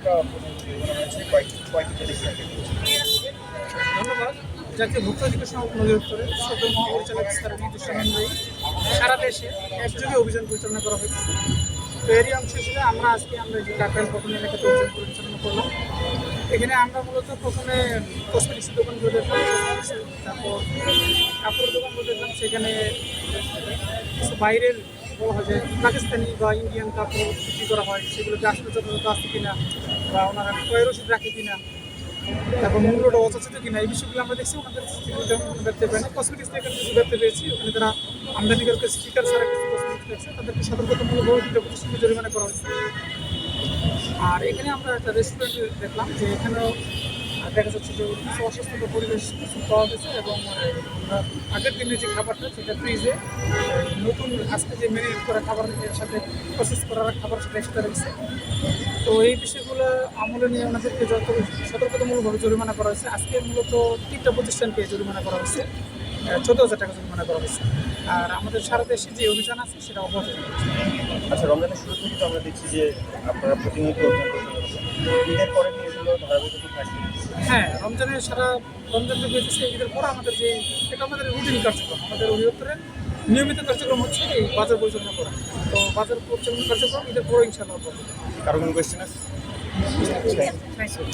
টাকা পর্যন্ত জরিমানা হয়েছে কয়েকটি প্রতিষ্ঠানকে। ধন্যবাদ। জাতীয় ভোক্তা অধিকার সংরক্ষণ অধিদপ্তরের সদর মহাপরিচালক স্যারের নির্দেশ অনুযায়ী সারা দেশে একযোগে অভিযান পরিচালনা করা হয়েছে। তো এরই অংশ হিসেবে আমরা যে টাকাইল পটন এলাকাতে অভিযান পরিচালনা করলাম। এখানে আমরা মূলত প্রথমে কসমেটিক্সের দোকানগুলো দেখলাম, তারপর কাপড়ের দোকানগুলো দেখলাম। সেখানে কিছু বাইরের বলা হয় যে পাকিস্তানি বা ইন্ডিয়ান কাপড় বিক্রি করা হয়, সেগুলোকে আসলে যথাযথ আছে কিনা বা ওনারা ক্রয় রসিদ রাখে কিনা, তারপর মূল্যটা অযাচিত কিনা, এই বিষয়গুলো আমরা দেখছি। ওনাদের দেখতে পাই না। কসমেটিক্স এখানে কিছু দেখতে পেয়েছি, ওখানে তারা আমদানিকারকে স্টিকার ছাড়া কিছু কসমেটিক্স দেখছে, তাদেরকে সতর্কতামূলকভাবে 2টা প্রতিষ্ঠানকে জরিমানা করা হয়েছে। আর এখানে আমরা একটা রেস্টুরেন্ট দেখলাম যে এখানেও দেখা যাচ্ছে যে কিছু অস্বাস্থ্যকর পরিবেশ কিছু পাওয়া গেছে, এবং আগের দিনের যে খাবারটা সেটা ফ্রিজে নতুন আজকে যে ম্যারিনেট করা খাবারের সাথে প্রসেস করা খাবার সেটা একসাথে রয়েছে। তো এই বিষয়গুলো আমলে নিয়ে ওনাদেরকে যত সতর্কতামূলকভাবে জরিমানা করা হয়েছে। আজকে মূলত 3টা প্রতিষ্ঠানকে জরিমানা করা হয়েছে, 14,000 টাকা জরিমানা করা হয়েছে। আর আমাদের সারা দেশে যে অভিযান আছে সেটা অব্যাহত রয়েছে। আচ্ছা, রমজানের শুরু থেকে তো আমরা দেখছি যে আপনারা প্রতিনিয়ত অভিযান পরিচালনা করছেন। ঈদের পরে কি এগুলো ধারাবাহিকতা থাকবে? হ্যাঁ, রমজান বেঁচেছে। ঈদের পর এটা আমাদের রুটিন কার্যক্রম। আমাদের অধিদপ্তরের নিয়মিত কার্যক্রম হচ্ছে এই বাজার পরিচালনা করা। তো বাজার পরিচালনা কার্যক্রম ঈদের পরে ইনশাআল্লাহ হবে। কারো কোনো কোয়েশ্চেন আছে? Thank you.